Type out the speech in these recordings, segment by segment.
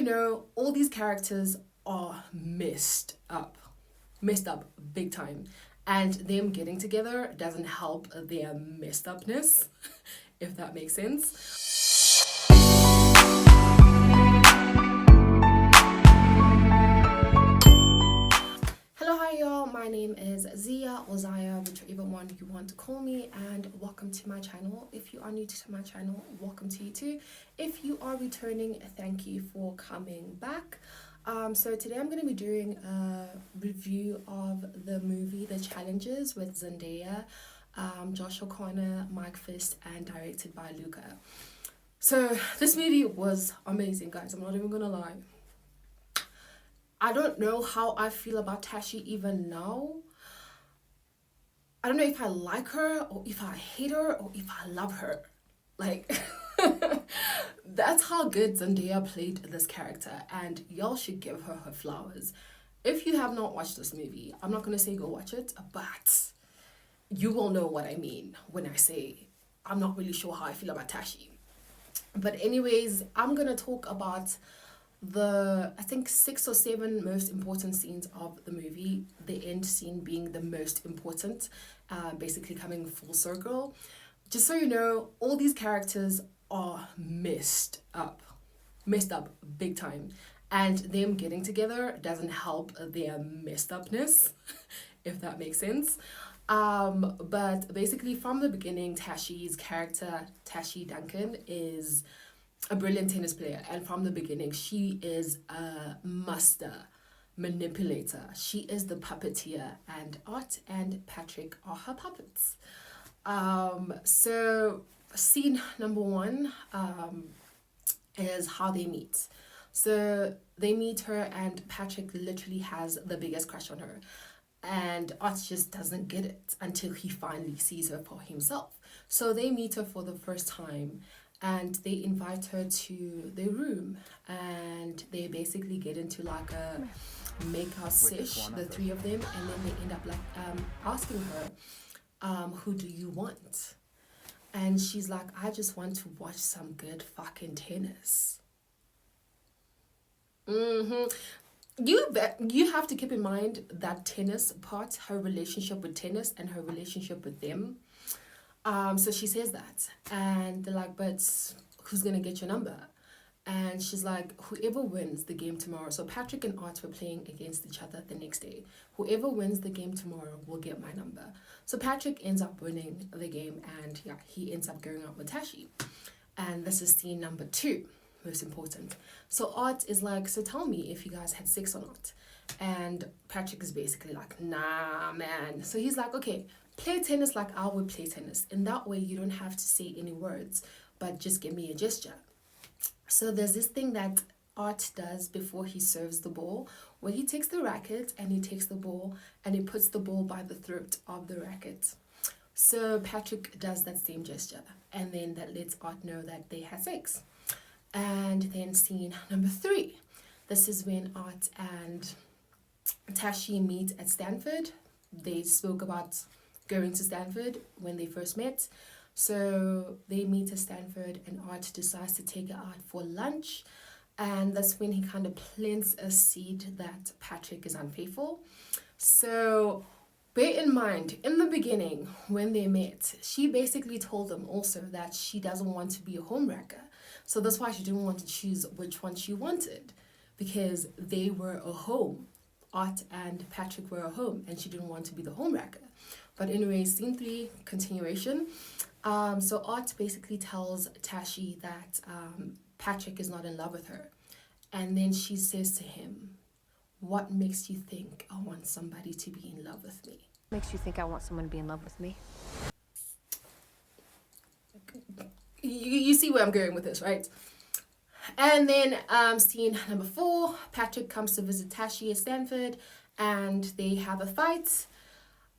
know, all these characters are messed up big time. And them getting together doesn't help their messed upness, if that makes sense. Hello, hi y'all. My name is Zia or Zaya, whichever one you want to call me, and welcome to my channel. If you are new to my channel, welcome to you too. If you are returning, thank you for coming back. So today I'm going to be doing a review of the movie The Challenges with Zendaya, Josh O'Connor, Mike Fist, and directed by Luca. So this movie was amazing, guys. I'm not even going to lie. I don't know how I feel about Tashi even now. I don't know if I like her or if I hate her or if I love her. Like, that's how good Zendaya played this character, and y'all should give her her flowers. If you have not watched this movie, I'm not going to say go watch it, but you will know what I mean when I say I'm not really sure how I feel about Tashi. But anyways, I'm going to talk about I think 6 or 7 most important scenes of the movie, the end scene being the most important, basically coming full circle. Just so you know, all these characters are messed up big time, and them getting together doesn't help their messed upness, if that makes sense. But basically from the beginning, Tashi's character, Tashi Duncan, is a brilliant tennis player, and from the beginning she is a master manipulator. She is the puppeteer, and Art and Patrick are her puppets. So scene number 1 is how they meet. So they meet her, and Patrick literally has the biggest crush on her, and Art just doesn't get it until he finally sees her for himself. So they meet her for the first time, and they invite her to their room, and they basically get into like a make-out sesh, the 3 of them, and then they end up like asking her, who do you want? And she's like, I just want to watch some good fucking tennis. You have to keep in mind that tennis part, her relationship with tennis and her relationship with them. So she says that, and they're like, but who's gonna get your number? And she's like, whoever wins the game tomorrow. So Patrick and Art were playing against each other the next day. Whoever wins the game tomorrow will get my number. So Patrick ends up winning the game, and yeah, he ends up going out with Tashi. And this is scene number 2, most important. So Art is like, so tell me if you guys had sex or not. And Patrick is basically like, nah, man. So he's like, okay, play tennis like I would play tennis. In that way, you don't have to say any words, but just give me a gesture. So there's this thing that Art does before he serves the ball, where he takes the racket and he takes the ball and he puts the ball by the throat of the racket. So Patrick does that same gesture, and then that lets Art know that they had sex. And then scene number 3. This is when Art and Tashi meet at Stanford. They spoke about going to Stanford when they first met. So they meet at Stanford, and Art decides to take her out for lunch. And that's when he kind of plants a seed that Patrick is unfaithful. So bear in mind, in the beginning, when they met, she basically told them also that she doesn't want to be a homewrecker. So that's why she didn't want to choose which one she wanted, because they were a home. Art and Patrick were a home, and she didn't want to be the homewrecker. But anyway, scene 3, continuation. So Art basically tells Tashi that Patrick is not in love with her. And then she says to him, what makes you think I want somebody to be in love with me? Makes you think I want someone to be in love with me? You see where I'm going with this, right? And then scene number 4, Patrick comes to visit Tashi at Stanford, and they have a fight.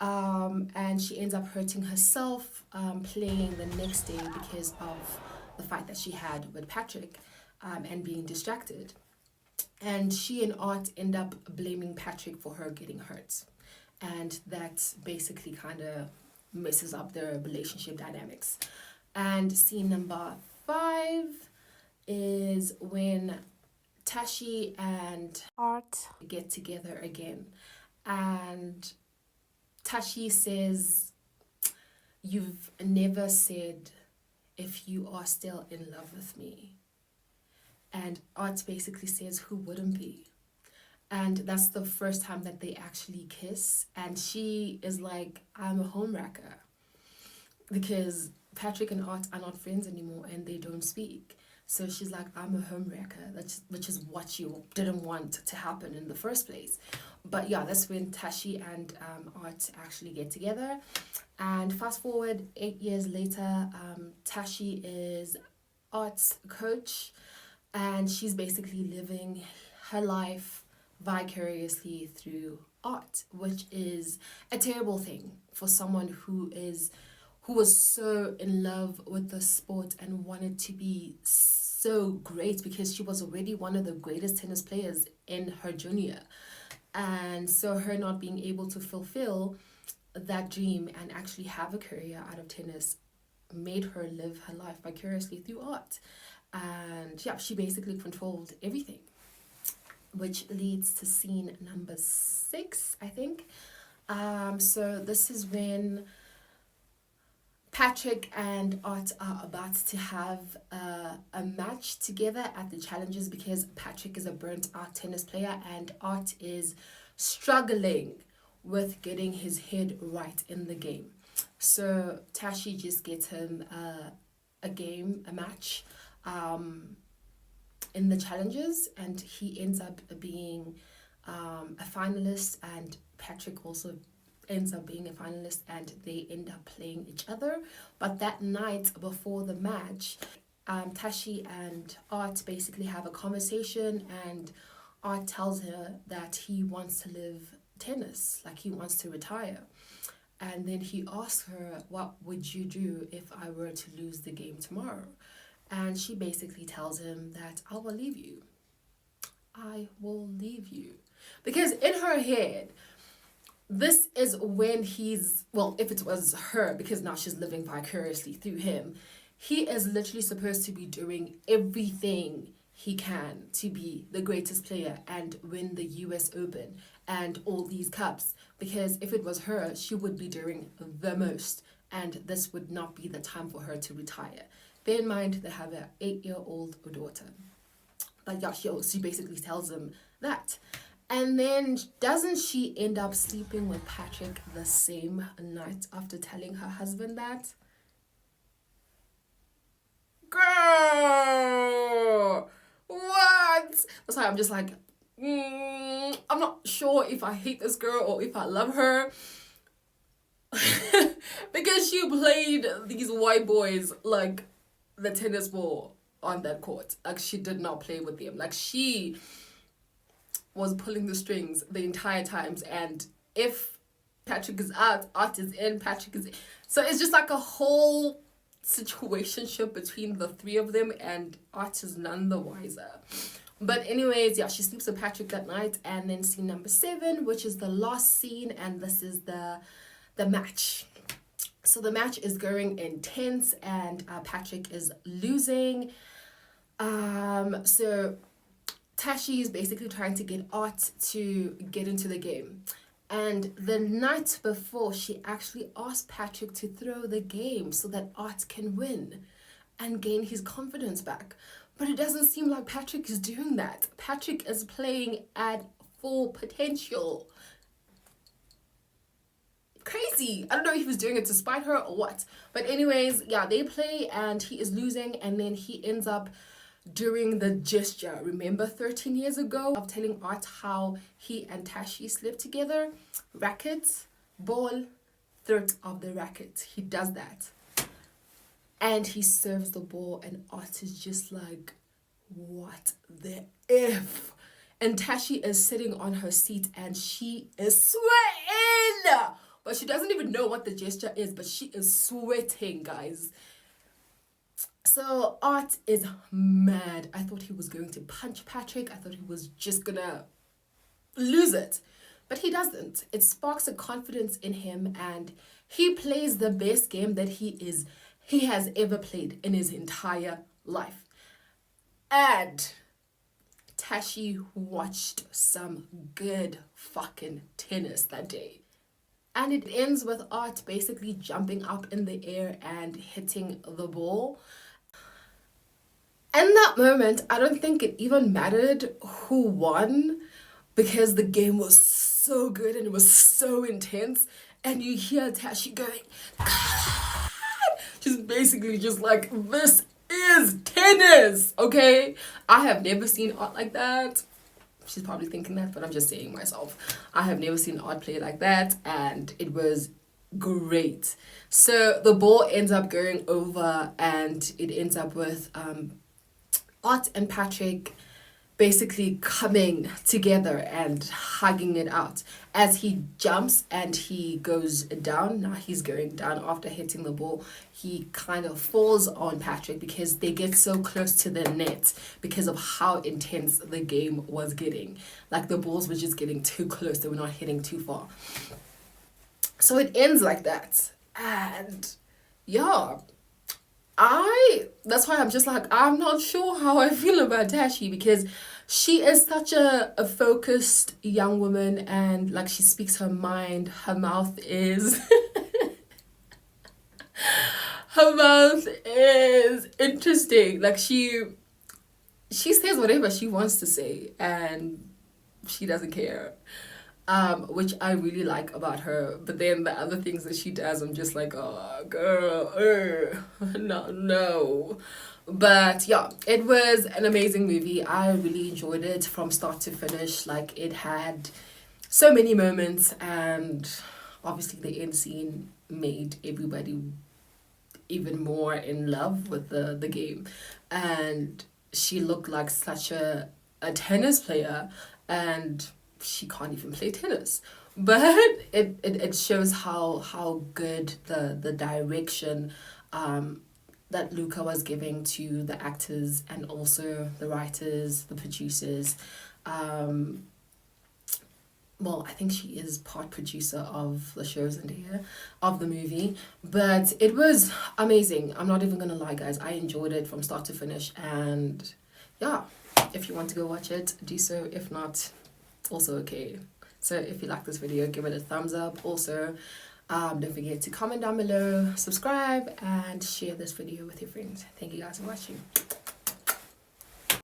And she ends up hurting herself playing the next day because of the fight that she had with Patrick, and being distracted. And she and Art end up blaming Patrick for her getting hurt. And that basically kind of messes up their relationship dynamics. And scene number 5 is when Tashi and Art. get together again. And Tashi says, "You've never said if you are still in love with me." And Art basically says, "Who wouldn't be?" And that's the first time that they actually kiss. And she is like, "I'm a homewrecker." Because Patrick and Art are not friends anymore and they don't speak. So she's like, "I'm a homewrecker," which is what you didn't want to happen in the first place. But yeah, that's when Tashi and Art actually get together. And fast forward 8 years later, Tashi is Art's coach, and she's basically living her life vicariously through Art, which is a terrible thing for someone who was so in love with the sport and wanted to be so great, because she was already one of the greatest tennis players in her junior. And so her not being able to fulfill that dream and actually have a career out of tennis made her live her life vicariously through Art. And yeah, she basically controlled everything, which leads to scene number 6, I think. So this is when Patrick and Art are about to have a match together at the challenges, because Patrick is a burnt out tennis player and Art is struggling with getting his head right in the game. So Tashi just gets him a match in the challenges, and he ends up being a finalist, and Patrick also ends up being a finalist, and they end up playing each other. But that night before the match, Tashi and Art basically have a conversation, and Art tells her that he wants to live tennis, like he wants to retire. And then he asks her, "What would you do if I were to lose the game tomorrow?" And she basically tells him that, "I will leave you. I will leave you." Because in her head, this is when if it was her, because now she's living vicariously through him, he is literally supposed to be doing everything he can to be the greatest player and win the US Open and all these cups. Because if it was her, she would be doing the most, and this would not be the time for her to retire. Bear in mind, they have an 8-year-old daughter. But yeah, she basically tells him that. And then doesn't she end up sleeping with Patrick the same night after telling her husband that? Girl! What? That's why I'm just like, I'm not sure if I hate this girl or if I love her. Because she played these white boys like the tennis ball on that court. Like, she did not play with them. Like, she was pulling the strings the entire times, and if Patrick is out, Art is in, Patrick is in. So it's just like a whole situationship between the three of them, and Art is none the wiser. But anyways, yeah, she sleeps with Patrick that night. And then scene number 7, which is the last scene, and this is the match. So the match is going intense, and Patrick is losing. So Tashi is basically trying to get Art to get into the game. And the night before, she actually asked Patrick to throw the game so that Art can win and gain his confidence back. But it doesn't seem like Patrick is doing that. Patrick is playing at full potential. Crazy. I don't know if he was doing it to spite her or what. But anyways, yeah, they play and he is losing, and then he ends up doing the gesture. Remember 13 years ago of telling Art how he and Tashi slept together? Racket, ball, third of the racket. He does that. And he serves the ball, and Art is just like, what the F? And Tashi is sitting on her seat and she is sweating. But she doesn't even know what the gesture is, but she is sweating, guys. So Art is mad. I thought he was going to punch Patrick. I thought he was just gonna lose it. But he doesn't. It sparks a confidence in him, and he plays the best game that he has ever played in his entire life. And Tashi watched some good fucking tennis that day. And it ends with Art basically jumping up in the air and hitting the ball. In that moment, I don't think it even mattered who won because the game was so good and it was so intense. And you hear Tashi going, "God!" She's basically just like, this is tennis, okay? I have never seen Art like that. She's probably thinking that, but I'm just saying myself. I have never seen Art play like that, and it was great. So the ball ends up going over, and it ends up with Art and Patrick basically coming together and hugging it out as he jumps and he goes down. Now he's going down after hitting the ball. He kind of falls on Patrick because they get so close to the net because of how intense the game was getting. Like the balls were just getting too close, they were not hitting too far. So it ends like that. And yeah, that's why I'm just like, I'm not sure how I feel about Tashi because she is such a focused young woman, and like she speaks her mind. Her mouth is her mouth is interesting. Like she says whatever she wants to say and she doesn't care. Which I really like about her. But then the other things that she does, I'm just like, oh, girl, no. But yeah, it was an amazing movie. I really enjoyed it from start to finish. Like, it had so many moments, and obviously the end scene made everybody even more in love with the game. And she looked like such a tennis player, and she can't even play tennis, but it shows how good the direction that Luca was giving to the actors and also the writers, the producers. Well, I think she is part producer of the shows in here, of the movie, but it was amazing. I'm not even gonna lie, guys, I enjoyed it from start to finish. And yeah, if you want to go watch it, do so. If not, also okay. So if you like this video, give it a thumbs up. Also, don't forget to comment down below, subscribe, and share this video with your friends. Thank you guys for watching.